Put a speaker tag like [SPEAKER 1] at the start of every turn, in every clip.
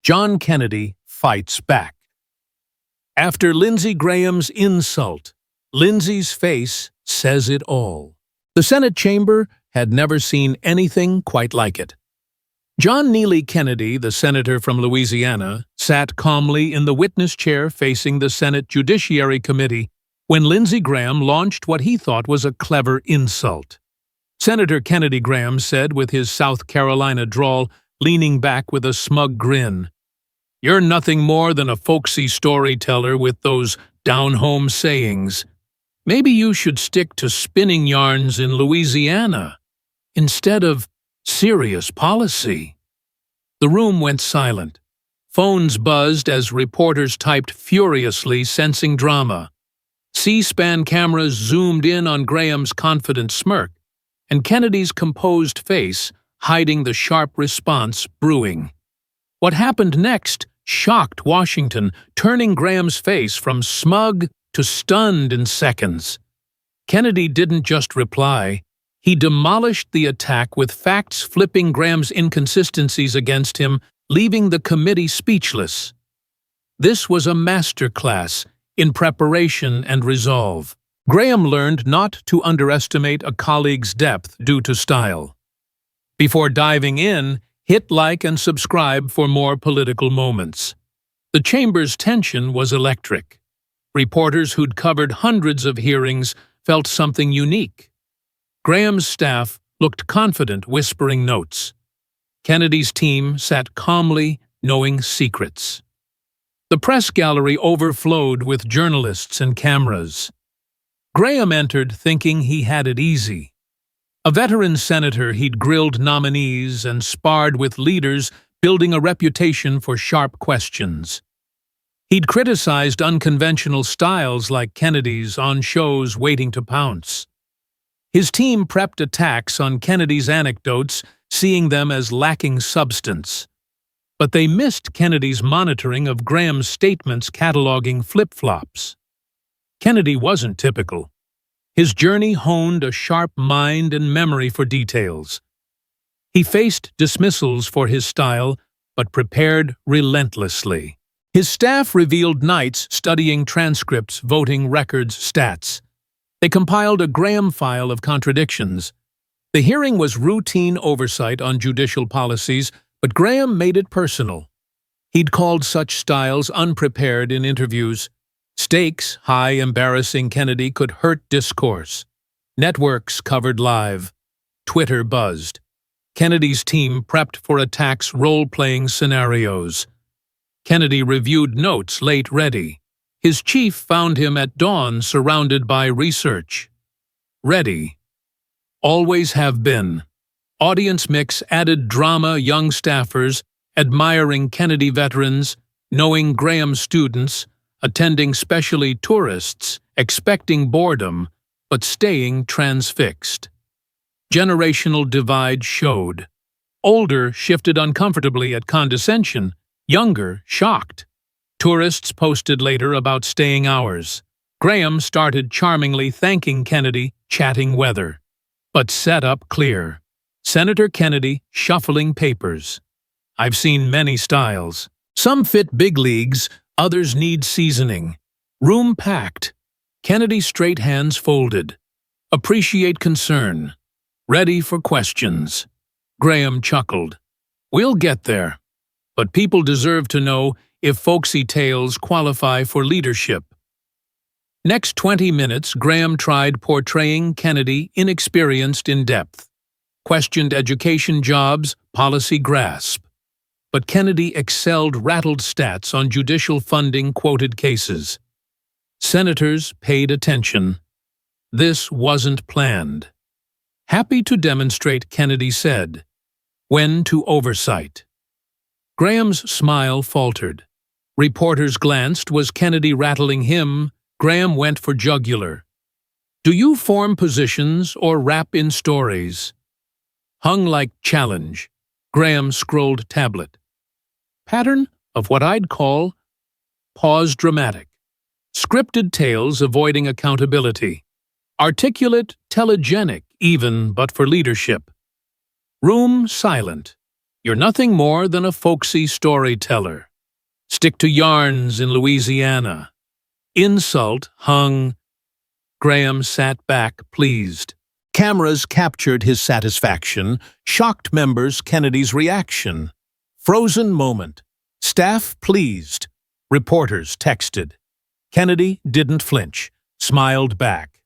[SPEAKER 1] John Kennedy fights back. After Lindsey Graham's insult, Lindsey's face says it all. The Senate chamber had never seen anything quite like it. John Neely Kennedy, the senator from Louisiana, sat calmly in the witness chair facing the Senate Judiciary Committee when Lindsey Graham launched what he thought was a clever insult. Senator Kennedy Graham said with his South Carolina drawl, leaning back with a smug grin, "You're nothing more than a folksy storyteller with those down-home sayings. Maybe you should stick to spinning yarns in Louisiana instead of serious policy." The room went silent. Phones buzzed as reporters typed furiously, sensing drama. C-SPAN cameras zoomed in on Graham's confident smirk, and Kennedy's composed face hiding the sharp response brewing. What happened next shocked Washington, turning Graham's face from smug to stunned in seconds. Kennedy didn't just reply. He demolished the attack with facts flipping Graham's inconsistencies against him, leaving the committee speechless. This was a masterclass in preparation and resolve. Graham learned not to underestimate a colleague's depth due to style. Before diving in, hit like and subscribe for more political moments. The chamber's tension was electric. Reporters who'd covered hundreds of hearings felt something unique. Graham's staff looked confident, whispering notes. Kennedy's team sat calmly, knowing secrets. The press gallery overflowed with journalists and cameras. Graham entered thinking he had it easy. A veteran senator, he'd grilled nominees and sparred with leaders, building a reputation for sharp questions. He'd criticized unconventional styles like Kennedy's on shows waiting to pounce. His team prepped attacks on Kennedy's anecdotes, seeing them as lacking substance. But they missed Kennedy's monitoring of Graham's statements cataloging flip-flops. Kennedy wasn't typical. His journey honed a sharp mind and memory for details. He faced dismissals for his style, but prepared relentlessly. His staff revealed nights studying transcripts, voting records, stats. They compiled a Graham file of contradictions. The hearing was routine oversight on judicial policies, but Graham made it personal. He'd called such styles unprepared in interviews. Stakes high, embarrassing Kennedy could hurt discourse. Networks covered live. Twitter buzzed. Kennedy's team prepped for attacks role-playing scenarios. Kennedy reviewed notes late ready. His chief found him at dawn surrounded by research. Ready. Always have been. Audience mix added drama, young staffers, admiring Kennedy veterans, knowing Graham students, attending specially tourists, expecting boredom, but staying transfixed. Generational divide showed. Older shifted uncomfortably at condescension, younger shocked. Tourists posted later about staying hours. Graham started charmingly thanking Kennedy, chatting weather. But set up clear. Senator Kennedy shuffling papers. I've seen many styles. Some fit big leagues, others need seasoning. Room packed. Kennedy straight hands folded. Appreciate concern. Ready for questions. Graham chuckled. We'll get there. But people deserve to know if folksy tales qualify for leadership. Next 20 minutes, Graham tried portraying Kennedy inexperienced in depth. Questioned education, jobs, policy grasp. But Kennedy excelled rattled stats on judicial funding quoted cases. Senators paid attention. This wasn't planned. Happy to demonstrate, Kennedy said. When to oversight. Graham's smile faltered. Reporters glanced. Was Kennedy rattling him? Graham went for jugular. Do you form positions or wrap in stories? Hung like challenge. Graham scrolled tablet. Pattern of what I'd call pause dramatic. Scripted tales avoiding accountability. Articulate, telegenic even, but for leadership. Room silent. You're nothing more than a folksy storyteller. Stick to yarns in Louisiana. Insult hung. Graham sat back, pleased. Cameras captured his satisfaction, shocked members Kennedy's reaction. Frozen moment. Staff pleased. Reporters texted. Kennedy didn't flinch, smiled back.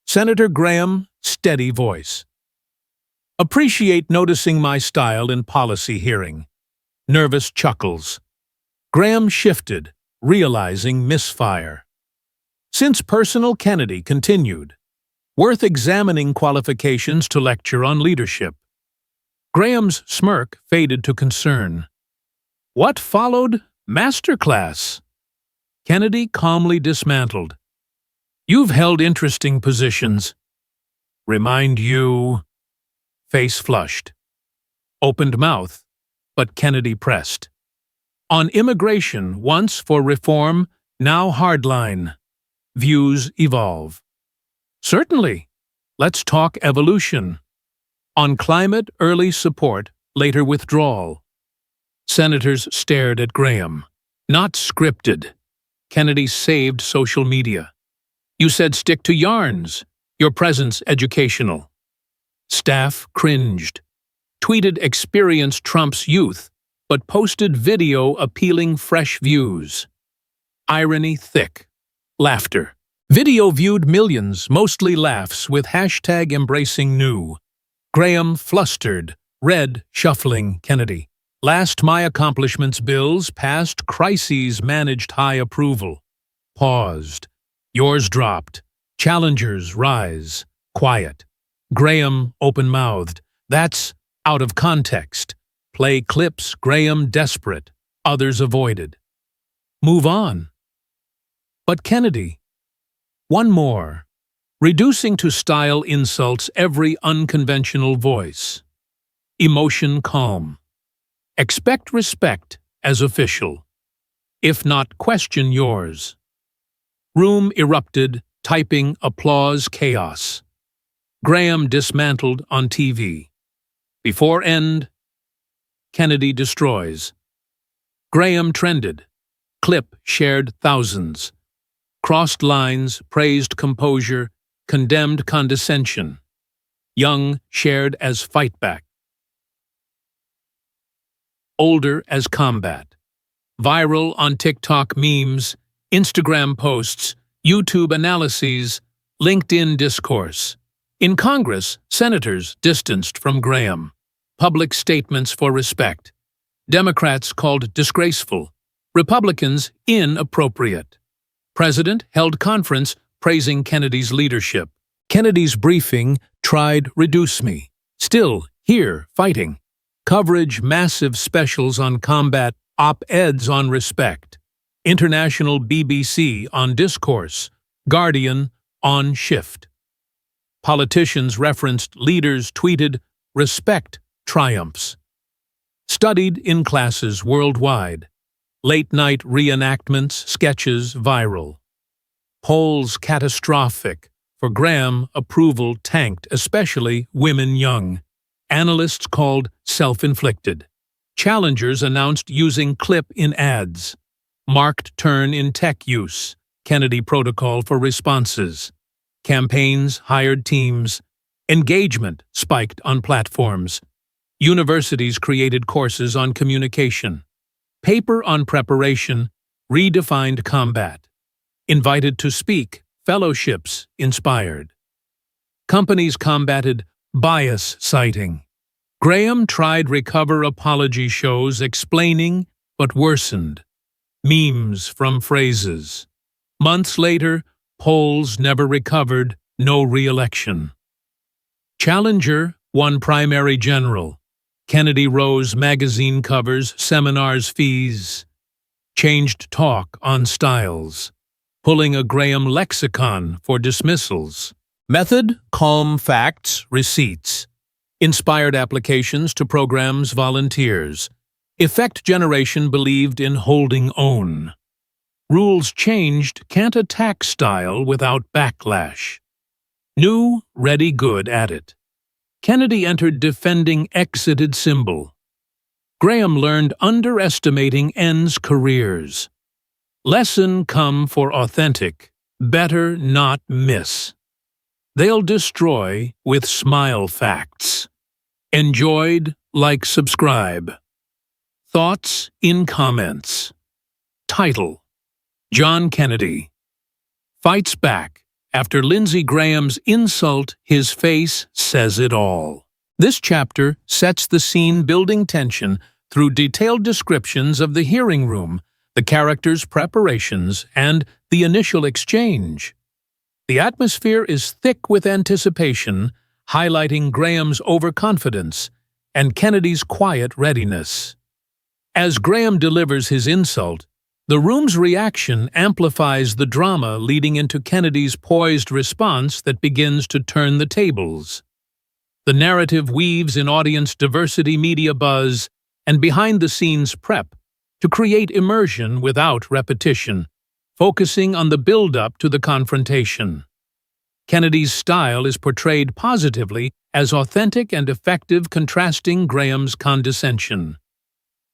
[SPEAKER 1] Senator Graham, steady voice. Appreciate noticing my style in policy hearing. Nervous chuckles. Graham shifted, realizing misfire. Since personal Kennedy continued. Worth examining qualifications to lecture on leadership. Graham's smirk faded to concern. What followed? Masterclass. Kennedy calmly dismantled. You've held interesting positions. Remind you. Face flushed. Opened mouth, but Kennedy pressed. On immigration, once for reform, now hardline. Views evolve. Certainly. Let's talk evolution. On climate, early support, later withdrawal. Senators stared at Graham. Not scripted. Kennedy saved social media. You said stick to yarns. Your presence educational. Staff cringed. Tweeted experience trumps youth, but posted video appealing fresh views. Irony thick. Laughter. Video viewed millions, mostly laughs, with hashtag embracing new. Graham flustered, read, shuffling Kennedy. Last my accomplishments bills passed, crises managed high approval. Paused. Yours dropped. Challengers rise. Quiet. Graham open-mouthed. That's out of context. Play clips, Graham desperate. Others avoided. Move on. But Kennedy. One more. Reducing to style insults every unconventional voice. Emotion calm. Expect respect as official. If not, question yours. Room erupted, typing, applause, chaos. Graham dismantled on TV. Before end, Kennedy destroys. Graham trended. Clip shared thousands. Crossed lines, praised composure, condemned condescension. Young shared as fightback. Older as combat. Viral on TikTok memes, Instagram posts, YouTube analyses, LinkedIn discourse. In Congress, senators distanced from Graham. Public statements for respect. Democrats called disgraceful. Republicans inappropriate. President held conference praising Kennedy's leadership. Kennedy's briefing tried reduce me. Still here fighting. Coverage massive specials on combat, op-eds on respect. International BBC on discourse. Guardian on shift. Politicians referenced, leaders tweeted, respect triumphs. Studied in classes worldwide. Late-night reenactments, sketches viral. Polls catastrophic. For Graham, approval tanked, especially women young. Analysts called self-inflicted. Challengers announced using clip in ads. Marked turn in tech use. Kennedy protocol for responses. Campaigns hired teams. Engagement spiked on platforms. Universities created courses on communication. Paper on preparation, redefined combat. Invited to speak, fellowships inspired. Companies combated bias citing. Graham tried recover apology shows explaining, but worsened. Memes from phrases. Months later, polls never recovered, no re-election. Challenger won primary general. Kennedy rose magazine covers, seminars fees. Changed talk on styles. Pulling a Graham lexicon for dismissals. Method, calm facts, receipts. Inspired applications to programs, volunteers. Effect generation believed in holding own. Rules changed, can't attack style without backlash. New, ready, good at it. Kennedy entered defending exited symbol. Graham learned underestimating ends careers. Lesson come for authentic, better not miss. They'll destroy with smile facts. Enjoyed, like, subscribe. Thoughts in comments. Title: John Kennedy fights back after Lindsey Graham's insult. His face says it all. This chapter sets the scene, building tension through detailed descriptions of the hearing room, the characters' preparations, and the initial exchange. The atmosphere is thick with anticipation, highlighting Graham's overconfidence and Kennedy's quiet readiness. As Graham delivers his insult, the room's reaction amplifies the drama, leading into Kennedy's poised response that begins to turn the tables. The narrative weaves in audience diversity, media buzz, and behind-the-scenes prep to create immersion without repetition, focusing on the build-up to the confrontation. Kennedy's style is portrayed positively as authentic and effective, contrasting Graham's condescension.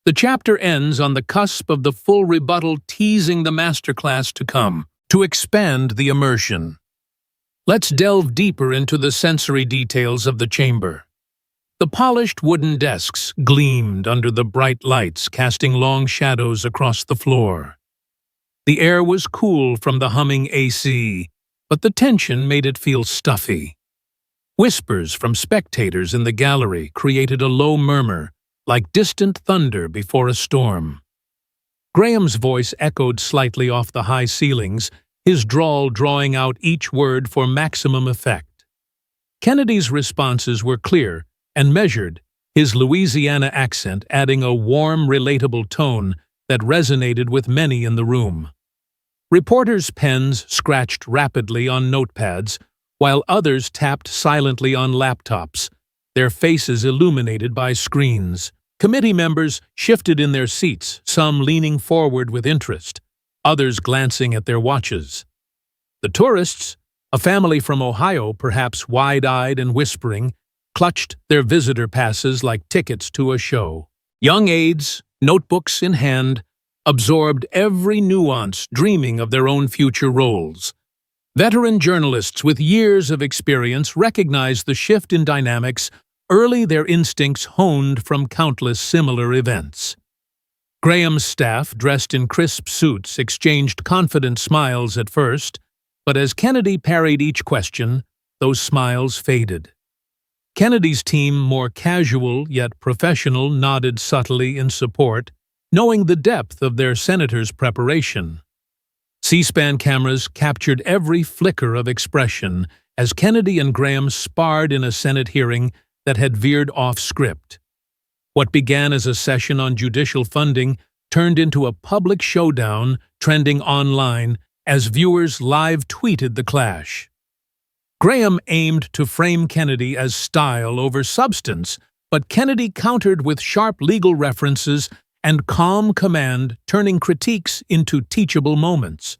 [SPEAKER 1] The chapter ends on the cusp of the full rebuttal, teasing the masterclass to come, to expand the immersion. Let's delve deeper into the sensory details of the chamber. The polished wooden desks gleamed under the bright lights, casting long shadows across the floor. The air was cool from the humming AC, but the tension made it feel stuffy. Whispers from spectators in the gallery created a low murmur, like distant thunder before a storm. Graham's voice echoed slightly off the high ceilings, his drawl drawing out each word for maximum effect. Kennedy's responses were clear and measured, his Louisiana accent adding a warm, relatable tone that resonated with many in the room. Reporters' pens scratched rapidly on notepads, while others tapped silently on laptops, their faces illuminated by screens. Committee members shifted in their seats, some leaning forward with interest, others glancing at their watches. The tourists, a family from Ohio, perhaps wide-eyed and whispering, clutched their visitor passes like tickets to a show. Young aides, notebooks in hand, absorbed every nuance, dreaming of their own future roles. Veteran journalists with years of experience recognized the shift in dynamics. Early, their instincts honed from countless similar events. Graham's staff, dressed in crisp suits, exchanged confident smiles at first, but as Kennedy parried each question, those smiles faded. Kennedy's team, more casual yet professional, nodded subtly in support, knowing the depth of their senator's preparation. C-SPAN cameras captured every flicker of expression as Kennedy and Graham sparred in a Senate hearing that had veered off script. What began as a session on judicial funding turned into a public showdown, trending online as viewers live tweeted the clash. Graham aimed to frame Kennedy as style over substance, but Kennedy countered with sharp legal references and calm command, turning critiques into teachable moments.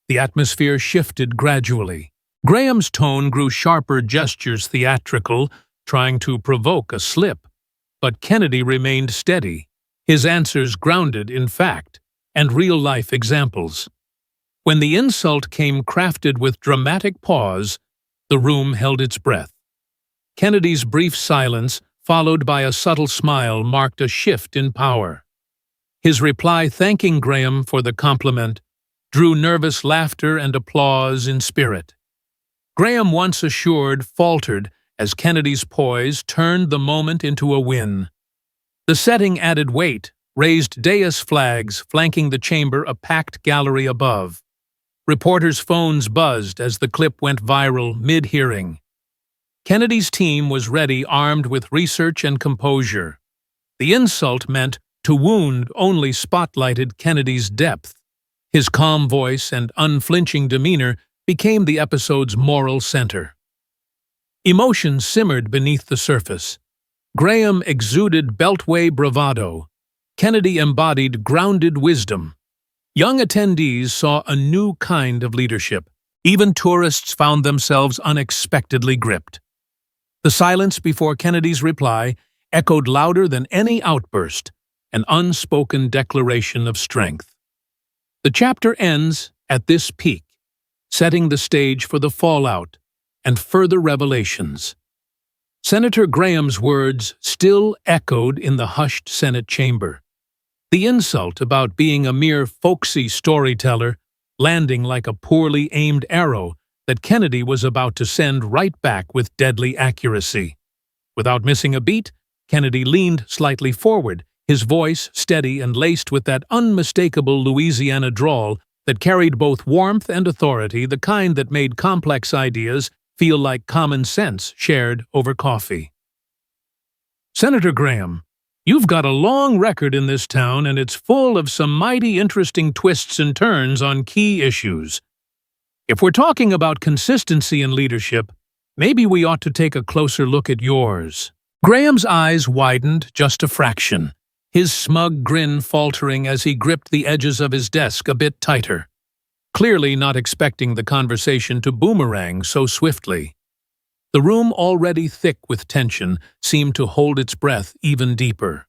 [SPEAKER 1] The atmosphere shifted gradually. Graham's tone grew sharper, gestures theatrical, trying to provoke a slip, but Kennedy remained steady, his answers grounded in fact and real-life examples. When the insult came crafted with dramatic pause, the room held its breath. Kennedy's brief silence, followed by a subtle smile, marked a shift in power. His reply thanking Graham for the compliment drew nervous laughter and applause in spirit. Graham, once assured, faltered as Kennedy's poise turned the moment into a win. The setting added weight, raised dais flags flanking the chamber, a packed gallery above. Reporters' phones buzzed as the clip went viral mid-hearing. Kennedy's team was ready, armed with research and composure. The insult meant to wound only spotlighted Kennedy's depth. His calm voice and unflinching demeanor became the episode's moral center. Emotion simmered beneath the surface. Graham exuded beltway bravado. Kennedy embodied grounded wisdom. Young attendees saw a new kind of leadership. Even tourists found themselves unexpectedly gripped. The silence before Kennedy's reply echoed louder than any outburst, an unspoken declaration of strength. The chapter ends at this peak, setting the stage for the fallout and further revelations. Senator Graham's words still echoed in the hushed Senate chamber. The insult about being a mere folksy storyteller landing like a poorly aimed arrow that Kennedy was about to send right back with deadly accuracy. Without missing a beat, Kennedy leaned slightly forward, his voice steady and laced with that unmistakable Louisiana drawl that carried both warmth and authority, the kind that made complex ideas feel like common sense shared over coffee. Senator Graham, you've got a long record in this town, and it's full of some mighty interesting twists and turns on key issues. If we're talking about consistency in leadership, maybe we ought to take a closer look at yours. Graham's eyes widened just a fraction, his smug grin faltering as he gripped the edges of his desk a bit tighter, clearly not expecting the conversation to boomerang so swiftly. The room, already thick with tension, seemed to hold its breath even deeper.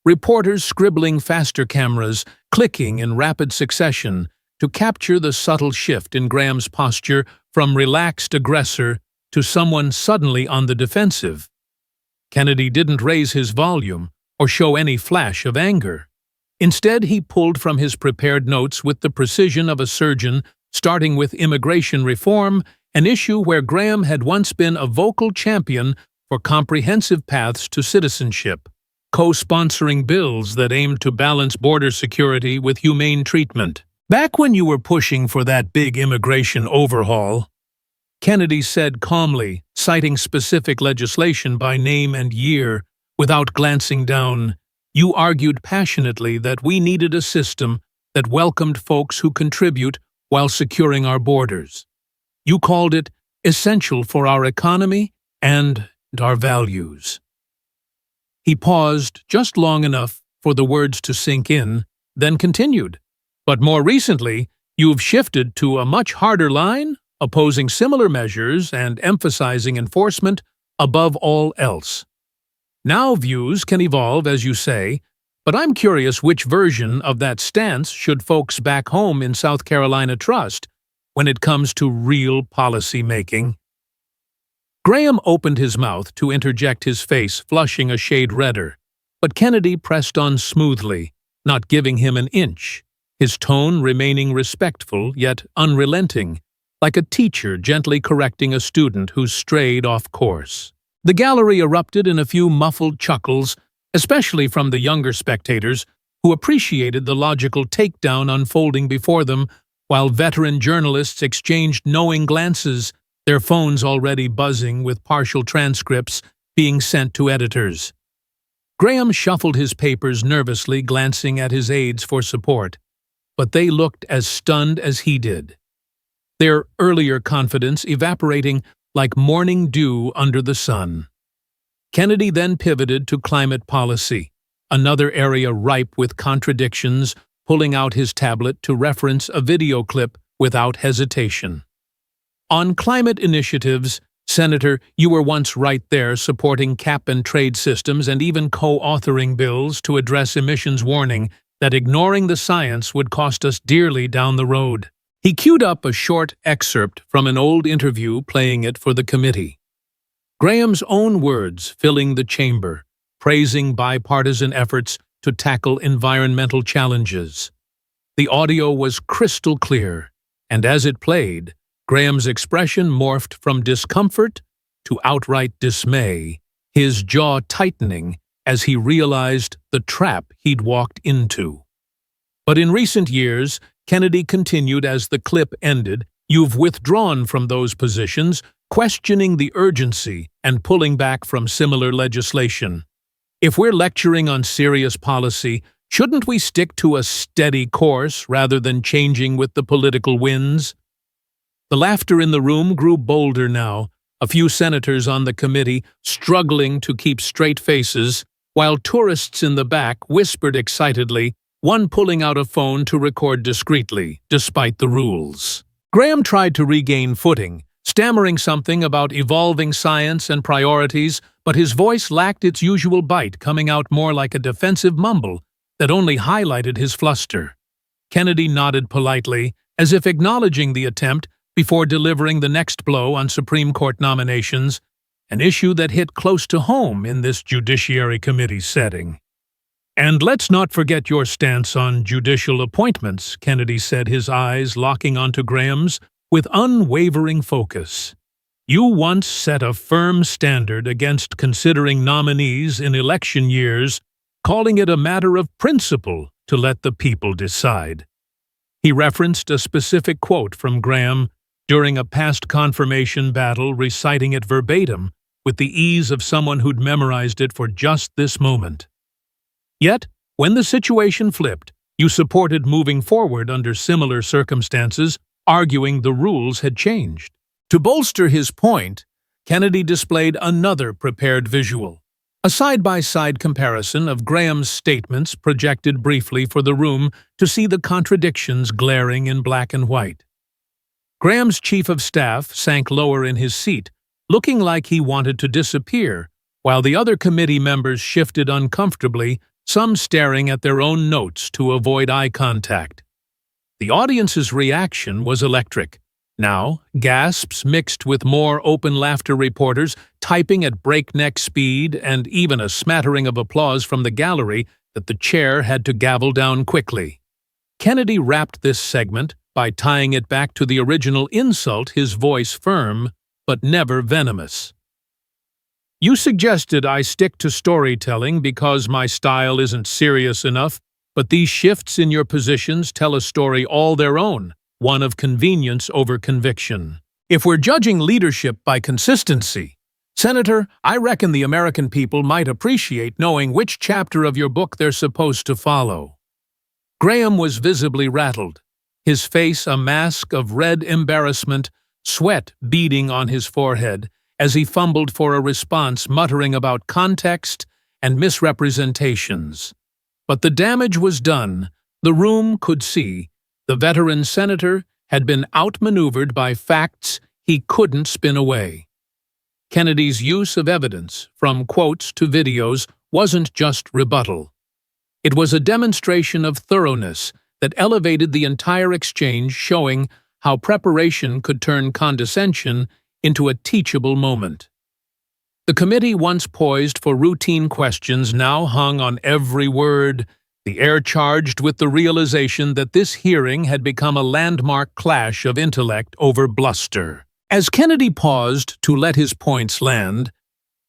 [SPEAKER 1] Reporters scribbling faster, cameras clicking in rapid succession to capture the subtle shift in Graham's posture from relaxed aggressor to someone suddenly on the defensive. Kennedy didn't raise his volume or show any flash of anger. Instead, he pulled from his prepared notes with the precision of a surgeon, starting with immigration reform, an issue where Graham had once been a vocal champion for comprehensive paths to citizenship, co-sponsoring bills that aimed to balance border security with humane treatment. Back when you were pushing for that big immigration overhaul, Kennedy said calmly, citing specific legislation by name and year, without glancing down, you argued passionately that we needed a system that welcomed folks who contribute while securing our borders. You called it essential for our economy and our values. He paused just long enough for the words to sink in, then continued. But more recently, you've shifted to a much harder line, opposing similar measures and emphasizing enforcement above all else. Now views can evolve, as you say, but I'm curious which version of that stance should folks back home in South Carolina trust when it comes to real policy making. Graham opened his mouth to interject, his face flushing a shade redder, but Kennedy pressed on smoothly, not giving him an inch, his tone remaining respectful yet unrelenting, like a teacher gently correcting a student who's strayed off course. The gallery erupted in a few muffled chuckles, especially from the younger spectators, who appreciated the logical takedown unfolding before them, while veteran journalists exchanged knowing glances, their phones already buzzing with partial transcripts being sent to editors. Graham shuffled his papers nervously, glancing at his aides for support, but they looked as stunned as he did, their earlier confidence evaporating like morning dew under the sun. Kennedy then pivoted to climate policy, another area ripe with contradictions, pulling out his tablet to reference a video clip without hesitation. On climate initiatives, Senator, you were once right there supporting cap-and-trade systems and even co-authoring bills to address emissions, warning that ignoring the science would cost us dearly down the road. He queued up a short excerpt from an old interview, playing it for the committee. Graham's own words filling the chamber, praising bipartisan efforts to tackle environmental challenges. The audio was crystal clear, and as it played, Graham's expression morphed from discomfort to outright dismay, his jaw tightening as he realized the trap he'd walked into. But in recent years, Kennedy continued as the clip ended, you've withdrawn from those positions, questioning the urgency and pulling back from similar legislation. If we're lecturing on serious policy, shouldn't we stick to a steady course rather than changing with the political winds? The laughter in the room grew bolder now, a few senators on the committee struggling to keep straight faces, while tourists in the back whispered excitedly, one pulling out a phone to record discreetly, despite the rules. Graham tried to regain footing, stammering something about evolving science and priorities, but his voice lacked its usual bite, coming out more like a defensive mumble that only highlighted his fluster. Kennedy nodded politely, as if acknowledging the attempt before delivering the next blow on Supreme Court nominations, an issue that hit close to home in this Judiciary Committee setting. "And let's not forget your stance on judicial appointments," Kennedy said, his eyes locking onto Graham's with unwavering focus. "You once set a firm standard against considering nominees in election years, calling it a matter of principle to let the people decide." He referenced a specific quote from Graham during a past confirmation battle, reciting it verbatim with the ease of someone who'd memorized it for just this moment. Yet, when the situation flipped, you supported moving forward under similar circumstances, arguing the rules had changed. To bolster his point, Kennedy displayed another prepared visual, a side-by-side comparison of Graham's statements projected briefly for the room to see the contradictions glaring in black and white. Graham's chief of staff sank lower in his seat, looking like he wanted to disappear, while the other committee members shifted uncomfortably, some staring at their own notes to avoid eye contact. The audience's reaction was electric. Now, gasps mixed with more open laughter, reporters typing at breakneck speed, and even a smattering of applause from the gallery that the chair had to gavel down quickly. Kennedy wrapped this segment by tying it back to the original insult, his voice firm but never venomous. "You suggested I stick to storytelling because my style isn't serious enough, but these shifts in your positions tell a story all their own, one of convenience over conviction. If we're judging leadership by consistency, Senator, I reckon the American people might appreciate knowing which chapter of your book they're supposed to follow." Graham was visibly rattled, his face a mask of red embarrassment, sweat beading on his forehead as he fumbled for a response, muttering about context and misrepresentations. But the damage was done. The room could see the veteran senator had been outmaneuvered by facts he couldn't spin away. Kennedy's use of evidence, from quotes to videos, wasn't just rebuttal. It was a demonstration of thoroughness that elevated the entire exchange, showing how preparation could turn condescension into a teachable moment. The committee, once poised for routine questions, now hung on every word, the air charged with the realization that this hearing had become a landmark clash of intellect over bluster. As Kennedy paused to let his points land,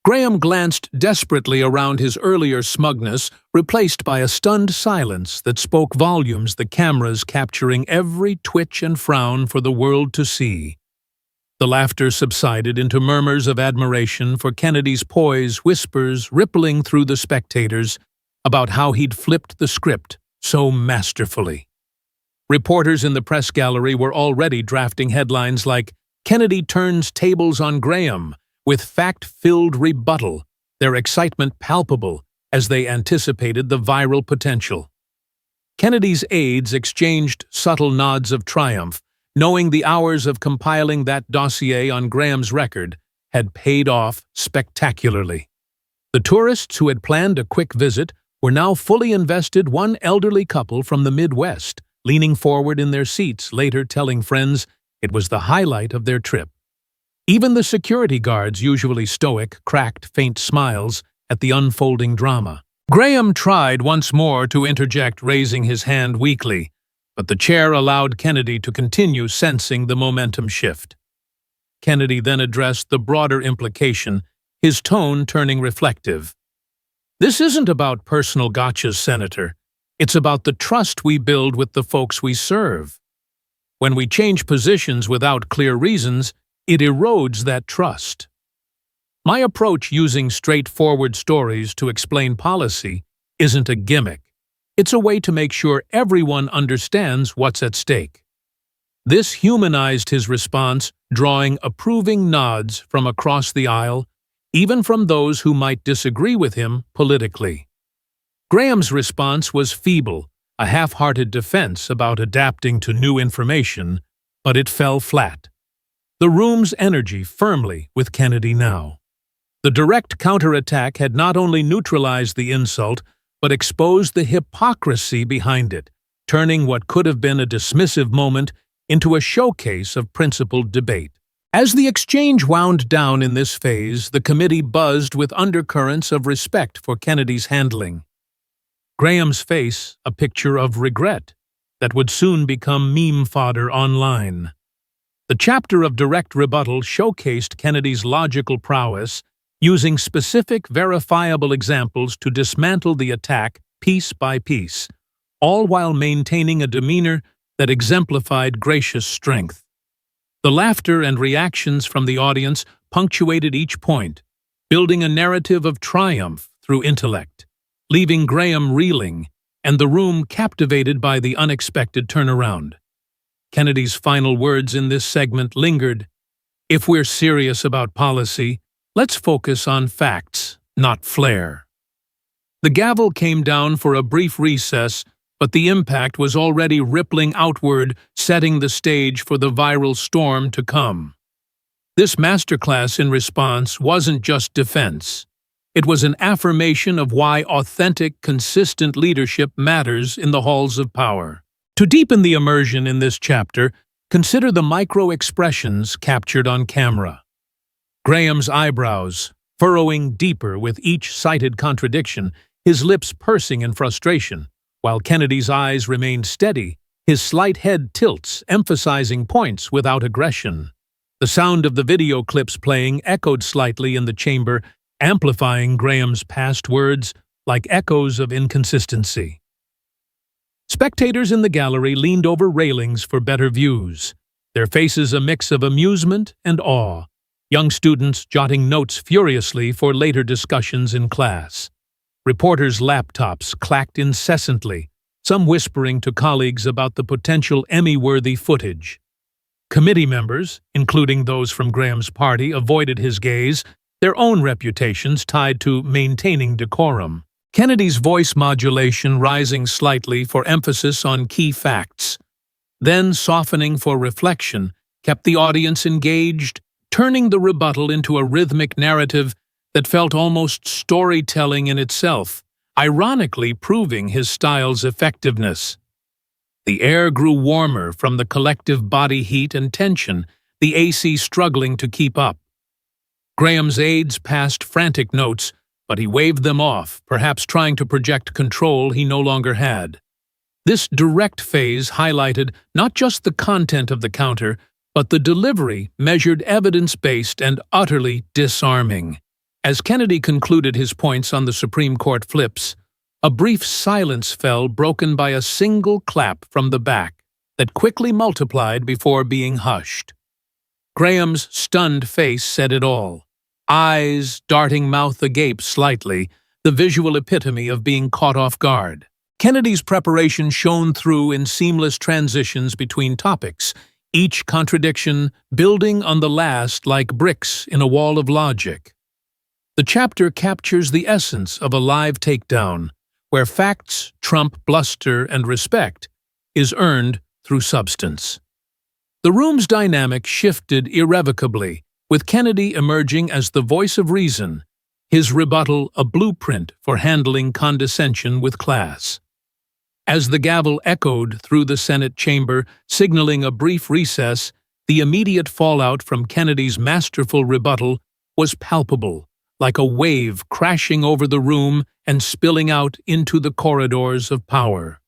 [SPEAKER 1] Graham glanced desperately around, his earlier smugness replaced by a stunned silence that spoke volumes, the cameras capturing every twitch and frown for the world to see. The laughter subsided into murmurs of admiration for Kennedy's poise, whispers rippling through the spectators about how he'd flipped the script so masterfully. Reporters in the press gallery were already drafting headlines like, "Kennedy turns tables on Graham," with fact-filled rebuttal, their excitement palpable as they anticipated the viral potential. Kennedy's aides exchanged subtle nods of triumph, knowing the hours of compiling that dossier on Graham's record had paid off spectacularly. The tourists who had planned a quick visit were now fully invested, one elderly couple from the Midwest, leaning forward in their seats, later telling friends it was the highlight of their trip. Even the security guards, usually stoic, cracked faint smiles at the unfolding drama. Graham tried once more to interject, raising his hand weakly, but the chair allowed Kennedy to continue, sensing the momentum shift. Kennedy then addressed the broader implication, his tone turning reflective. "This isn't about personal gotchas, Senator. It's about the trust we build with the folks we serve. When we change positions without clear reasons, it erodes that trust. My approach, using straightforward stories to explain policy, isn't a gimmick. It's a way to make sure everyone understands what's at stake." This humanized his response, drawing approving nods from across the aisle, even from those who might disagree with him politically. Graham's response was feeble, a half-hearted defense about adapting to new information, but it fell flat. the room's energy firmly with Kennedy now. The direct counterattack had not only neutralized the insult, but exposed the hypocrisy behind it, turning what could have been a dismissive moment into a showcase of principled debate. As the exchange wound down in this phase, the committee buzzed with undercurrents of respect for Kennedy's handling. Graham's face, a picture of regret that would soon become meme fodder online. The chapter of direct rebuttal showcased Kennedy's logical prowess, using specific, verifiable examples to dismantle the attack piece by piece, all while maintaining a demeanor that exemplified gracious strength. The laughter and reactions from the audience punctuated each point, building a narrative of triumph through intellect, leaving Graham reeling and the room captivated by the unexpected turnaround. Kennedy's final words in this segment lingered. "If we're serious about policy, let's focus on facts, not flair." The gavel came down for a brief recess, but the impact was already rippling outward, setting the stage for the viral storm to come. This masterclass in response wasn't just defense. It was an affirmation of why authentic, consistent leadership matters in the halls of power. To deepen the immersion in this chapter, consider the micro-expressions captured on camera. Graham's eyebrows, furrowing deeper with each cited contradiction, his lips pursing in frustration, while Kennedy's eyes remained steady, his slight head tilts, emphasizing points without aggression. The sound of the video clips playing echoed slightly in the chamber, amplifying Graham's past words like echoes of inconsistency. Spectators in the gallery leaned over railings for better views, their faces a mix of amusement and awe, young students jotting notes furiously for later discussions in class. Reporters' laptops clacked incessantly, some whispering to colleagues about the potential Emmy-worthy footage. Committee members, including those from Graham's party, avoided his gaze, their own reputations tied to maintaining decorum. Kennedy's voice modulation rising slightly for emphasis on key facts, then softening for reflection, kept the audience engaged, turning the rebuttal into a rhythmic narrative that felt almost storytelling in itself, ironically proving his style's effectiveness. The air grew warmer from the collective body heat and tension, the AC struggling to keep up. Graham's aides passed frantic notes, but he waved them off, perhaps trying to project control he no longer had. This direct phase highlighted not just the content of the counter, but the delivery, measured evidence-based and utterly disarming. As Kennedy concluded his points on the Supreme Court flips, a brief silence fell, broken by a single clap from the back that quickly multiplied before being hushed. Graham's stunned face said it all. Eyes, darting mouth agape slightly, the visual epitome of being caught off guard. Kennedy's preparation shone through in seamless transitions between topics, each contradiction building on the last like bricks in a wall of logic. The chapter captures the essence of a live takedown, where facts trump bluster and respect is earned through substance. The room's dynamic shifted irrevocably, with Kennedy emerging as the voice of reason, his rebuttal a blueprint for handling condescension with class. As the gavel echoed through the Senate chamber, signaling a brief recess, the immediate fallout from Kennedy's masterful rebuttal was palpable, like a wave crashing over the room and spilling out into the corridors of power.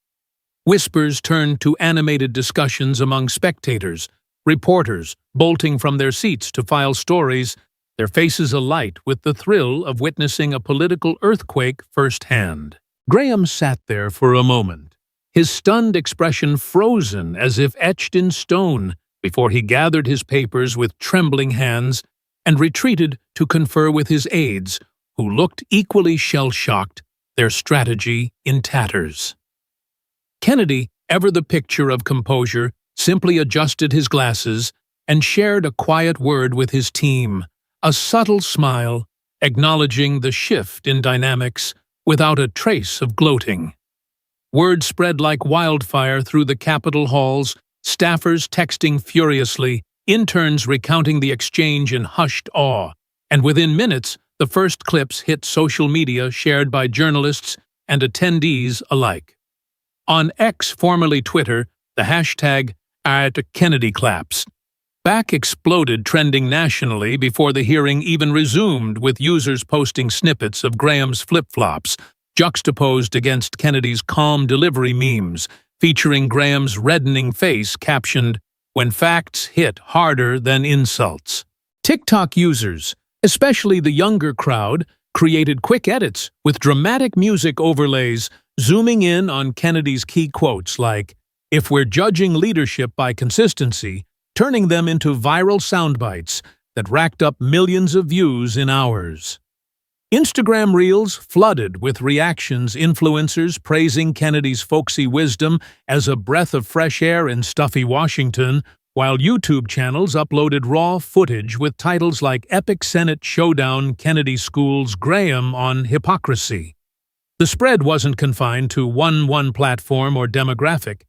[SPEAKER 1] Whispers turned to animated discussions among spectators, reporters bolting from their seats to file stories, their faces alight with the thrill of witnessing a political earthquake firsthand. Graham sat there for a moment, his stunned expression frozen as if etched in stone, before he gathered his papers with trembling hands and retreated to confer with his aides, who looked equally shell-shocked, their strategy in tatters. Kennedy, ever the picture of composure, simply adjusted his glasses and shared a quiet word with his team, a subtle smile, acknowledging the shift in dynamics without a trace of gloating. Word spread like wildfire through the Capitol halls, staffers texting furiously, interns recounting the exchange in hushed awe, and within minutes, the first clips hit social media shared by journalists and attendees alike. On X, formerly Twitter, the hashtag #KennedyClaps back exploded, trending nationally before the hearing even resumed, with users posting snippets of Graham's flip-flops, juxtaposed against Kennedy's calm delivery memes, featuring Graham's reddening face captioned, "When facts hit harder than insults." TikTok users, especially the younger crowd, created quick edits with dramatic music overlays, zooming in on Kennedy's key quotes like, "If we're judging leadership by consistency," turning them into viral soundbites that racked up millions of views in hours. Instagram Reels flooded with reactions, influencers praising Kennedy's folksy wisdom as a breath of fresh air in stuffy Washington, while YouTube channels uploaded raw footage with titles like "Epic Senate Showdown, Kennedy Schools Graham on Hypocrisy." The spread wasn't confined to one platform or demographic.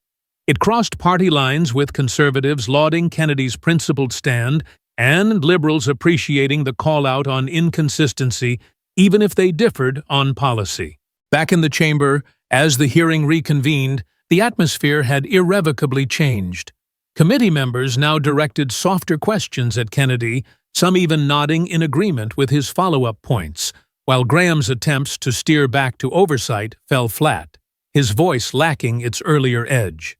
[SPEAKER 1] It crossed party lines, with conservatives lauding Kennedy's principled stand and liberals appreciating the call-out on inconsistency, even if they differed on policy. Back in the chamber, as the hearing reconvened, the atmosphere had irrevocably changed. Committee members now directed softer questions at Kennedy, some even nodding in agreement with his follow-up points, while Graham's attempts to steer back to oversight fell flat, his voice lacking its earlier edge.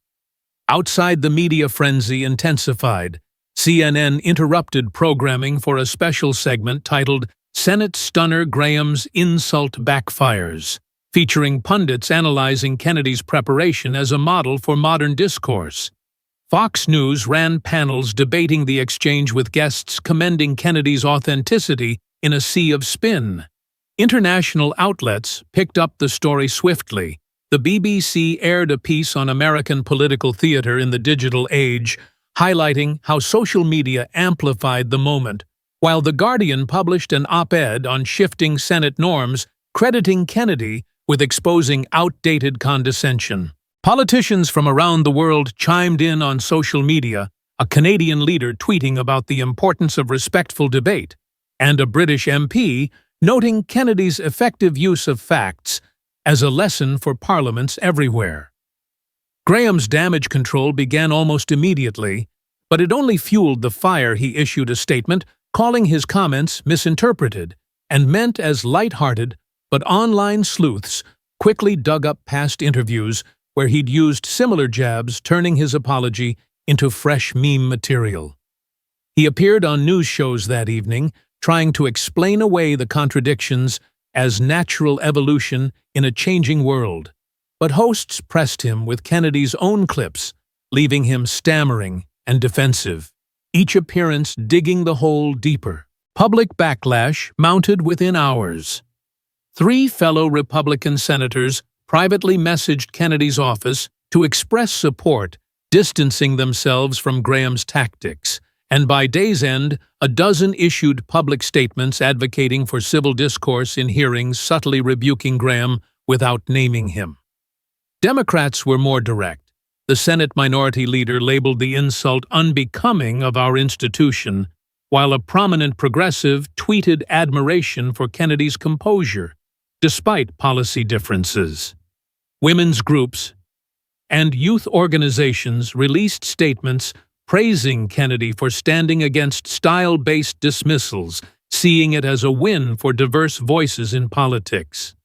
[SPEAKER 1] Outside, the media frenzy intensified. CNN interrupted programming for a special segment titled "Senate Stunner Graham's Insult Backfires," featuring pundits analyzing Kennedy's preparation as a model for modern discourse. Fox News ran panels debating the exchange, with guests commending Kennedy's authenticity in a sea of spin. International outlets picked up the story swiftly. The BBC aired a piece on American political theater in the digital age, highlighting how social media amplified the moment, while The Guardian published an op-ed on shifting Senate norms, crediting Kennedy with exposing outdated condescension. Politicians from around the world chimed in on social media, a Canadian leader tweeting about the importance of respectful debate, and a British MP noting Kennedy's effective use of facts as a lesson for parliaments everywhere. Graham's damage control began almost immediately, but it only fueled the fire. He issued a statement calling his comments misinterpreted and meant as lighthearted, but online sleuths quickly dug up past interviews where he'd used similar jabs, turning his apology into fresh meme material. He appeared on news shows that evening, trying to explain away the contradictions as natural evolution in a changing world, but hosts pressed him with Kennedy's own clips, leaving him stammering and defensive, each appearance digging the hole deeper. Public backlash mounted within hours. 3 fellow Republican senators privately messaged Kennedy's office to express support, distancing themselves from Graham's tactics, and by day's end, a dozen issued public statements advocating for civil discourse in hearings, subtly rebuking Graham without naming him. Democrats were more direct. The Senate Minority Leader labeled the insult unbecoming of our institution, while a prominent progressive tweeted admiration for Kennedy's composure, despite policy differences. Women's groups and youth organizations released statements praising Kennedy for standing against style-based dismissals, seeing it as a win for diverse voices in politics.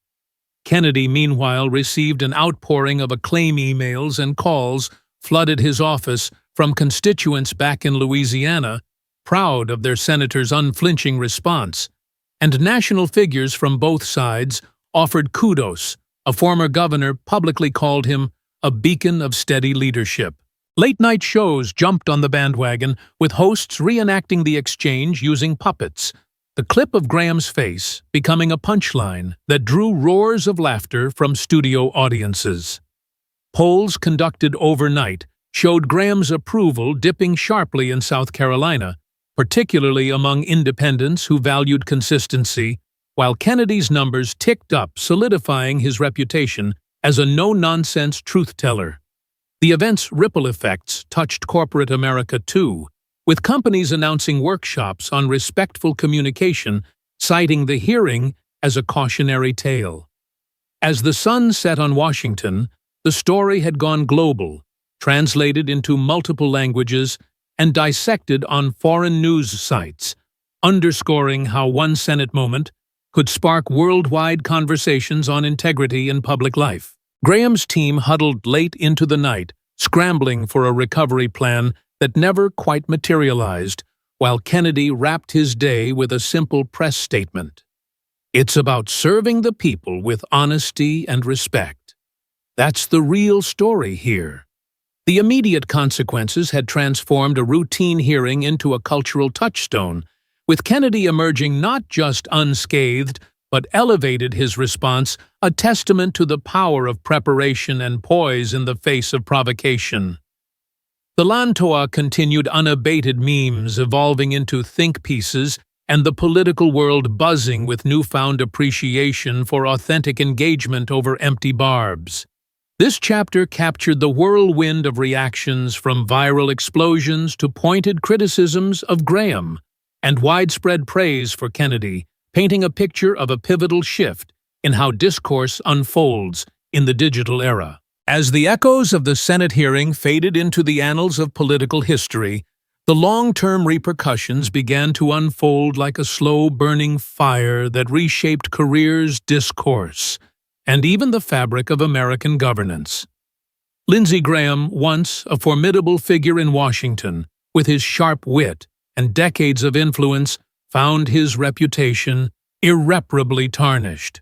[SPEAKER 1] Kennedy, meanwhile, received an outpouring of acclaim emails and calls flooded his office from constituents back in Louisiana, proud of their senator's unflinching response, and national figures from both sides offered kudos. A former governor publicly called him a beacon of steady leadership. Late-night shows jumped on the bandwagon, with hosts reenacting the exchange using puppets, the clip of Graham's face becoming a punchline that drew roars of laughter from studio audiences. Polls conducted overnight showed Graham's approval dipping sharply in South Carolina, particularly among independents who valued consistency, while Kennedy's numbers ticked up, solidifying his reputation as a no-nonsense truth-teller. The event's ripple effects touched corporate America too, with companies announcing workshops on respectful communication, citing the hearing as a cautionary tale. As the sun set on Washington, the story had gone global, translated into multiple languages, and dissected on foreign news sites, underscoring how one Senate moment could spark worldwide conversations on integrity in public life. Graham's team huddled late into the night, scrambling for a recovery plan that never quite materialized, while Kennedy wrapped his day with a simple press statement. "It's about serving the people with honesty and respect. That's the real story here." The immediate consequences had transformed a routine hearing into a cultural touchstone, with Kennedy emerging not just unscathed, but elevated his response, a testament to the power of preparation and poise in the face of provocation. The Lantoa continued unabated memes evolving into think pieces, and the political world buzzing with newfound appreciation for authentic engagement over empty barbs. This chapter captured the whirlwind of reactions from viral explosions to pointed criticisms of Graham, and widespread praise for Kennedy, painting a picture of a pivotal shift in how discourse unfolds in the digital era. As the echoes of the Senate hearing faded into the annals of political history, the long-term repercussions began to unfold like a slow-burning fire that reshaped careers, discourse, and even the fabric of American governance. Lindsey Graham, once a formidable figure in Washington, with his sharp wit and decades of influence, found his reputation irreparably tarnished.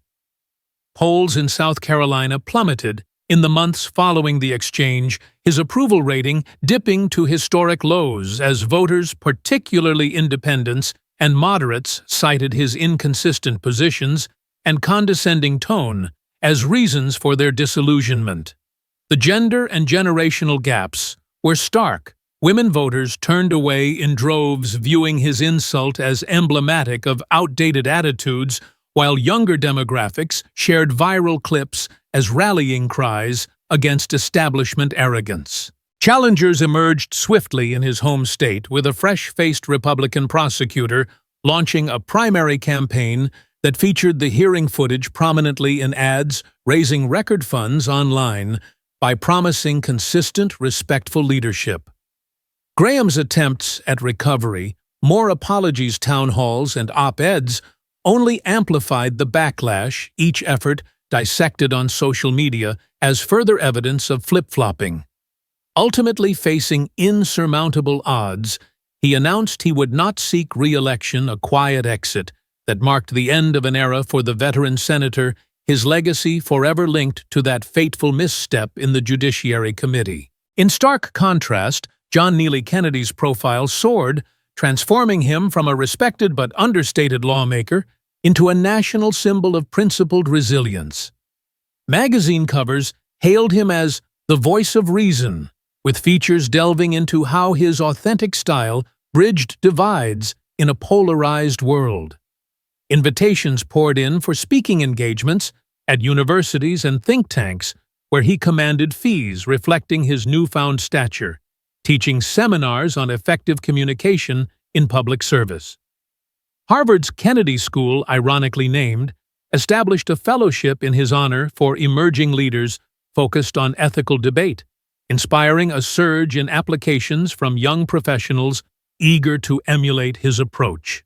[SPEAKER 1] Polls in South Carolina plummeted in the months following the exchange, his approval rating dipping to historic lows as voters, particularly independents and moderates, cited his inconsistent positions and condescending tone as reasons for their disillusionment. The gender and generational gaps were stark. Women voters turned away in droves, viewing his insult as emblematic of outdated attitudes, while younger demographics shared viral clips as rallying cries against establishment arrogance. Challengers emerged swiftly in his home state, with a fresh-faced Republican prosecutor launching a primary campaign that featured the hearing footage prominently in ads, raising record funds online by promising consistent, respectful leadership. Graham's attempts at recovery, more apologies town halls, and op-eds only amplified the backlash, each effort dissected on social media as further evidence of flip-flopping. Ultimately facing insurmountable odds, he announced he would not seek re-election, a quiet exit that marked the end of an era for the veteran senator, his legacy forever linked to that fateful misstep in the Judiciary Committee. In stark contrast, John Neely Kennedy's profile soared, transforming him from a respected but understated lawmaker into a national symbol of principled resilience. Magazine covers hailed him as the voice of reason, with features delving into how his authentic style bridged divides in a polarized world. Invitations poured in for speaking engagements at universities and think tanks, where he commanded fees reflecting his newfound stature, teaching seminars on effective communication in public service. Harvard's Kennedy School, ironically named, established a fellowship in his honor for emerging leaders focused on ethical debate, inspiring a surge in applications from young professionals eager to emulate his approach.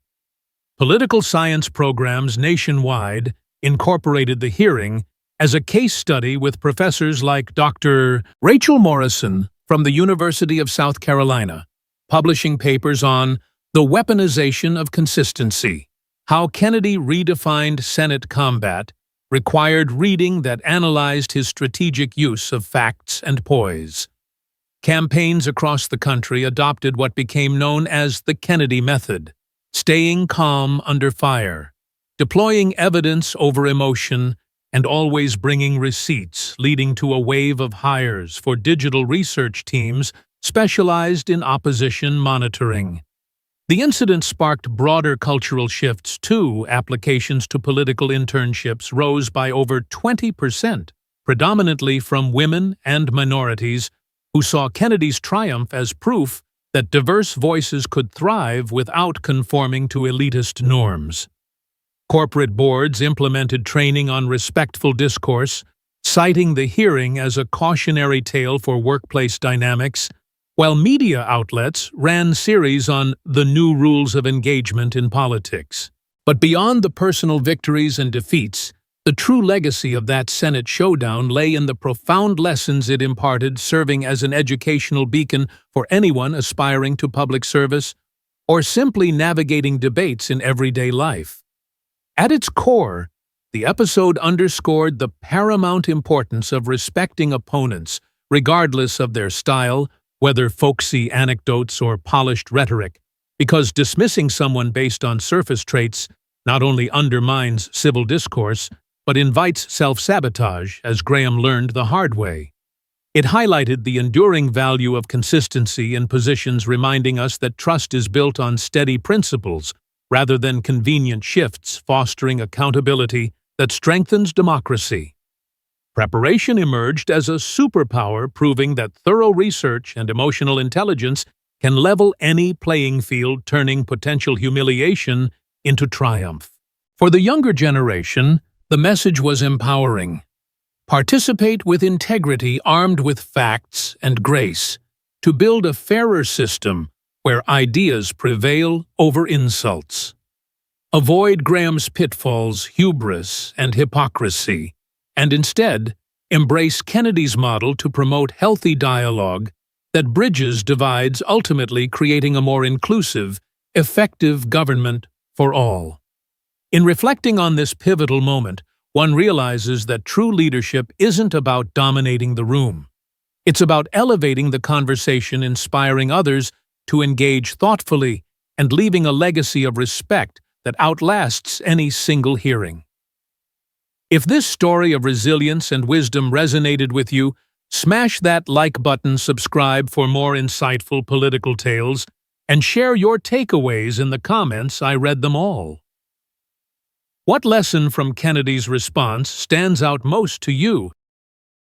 [SPEAKER 1] Political science programs nationwide incorporated the hearing as a case study, with professors like Dr. Rachel Morrison from the University of South Carolina publishing papers on the weaponization of consistency, how Kennedy redefined Senate combat, required reading that analyzed his strategic use of facts and poise. Campaigns across the country adopted what became known as the Kennedy method, staying calm under fire, deploying evidence over emotion, and always bringing receipts, leading to a wave of hires for digital research teams specialized in opposition monitoring. The incident sparked broader cultural shifts too. Applications to political internships rose by over 20%, predominantly from women and minorities, who saw Kennedy's triumph as proof that diverse voices could thrive without conforming to elitist norms. Corporate boards implemented training on respectful discourse, citing the hearing as a cautionary tale for workplace dynamics, while media outlets ran series on the new rules of engagement in politics. But beyond the personal victories and defeats, the true legacy of that Senate showdown lay in the profound lessons it imparted, serving as an educational beacon for anyone aspiring to public service or simply navigating debates in everyday life. At its core, the episode underscored the paramount importance of respecting opponents, regardless of their style, whether folksy anecdotes or polished rhetoric, because dismissing someone based on surface traits not only undermines civil discourse, but invites self-sabotage, as Graham learned the hard way. It highlighted the enduring value of consistency in positions, reminding us that trust is built on steady principles rather than convenient shifts, fostering accountability that strengthens democracy. Preparation emerged as a superpower, proving that thorough research and emotional intelligence can level any playing field, turning potential humiliation into triumph. For the younger generation, the message was empowering. Participate with integrity, armed with facts and grace, to build a fairer system where ideas prevail over insults. Avoid Graham's pitfalls, hubris, and hypocrisy, and instead embrace Kennedy's model to promote healthy dialogue that bridges divides, ultimately creating a more inclusive, effective government for all. In reflecting on this pivotal moment, one realizes that true leadership isn't about dominating the room. It's about elevating the conversation, inspiring others to engage thoughtfully, and leaving a legacy of respect that outlasts any single hearing. If this story of resilience and wisdom resonated with you, smash that like button, subscribe for more insightful political tales, and share your takeaways in the comments. I read them all. What lesson from Kennedy's response stands out most to you?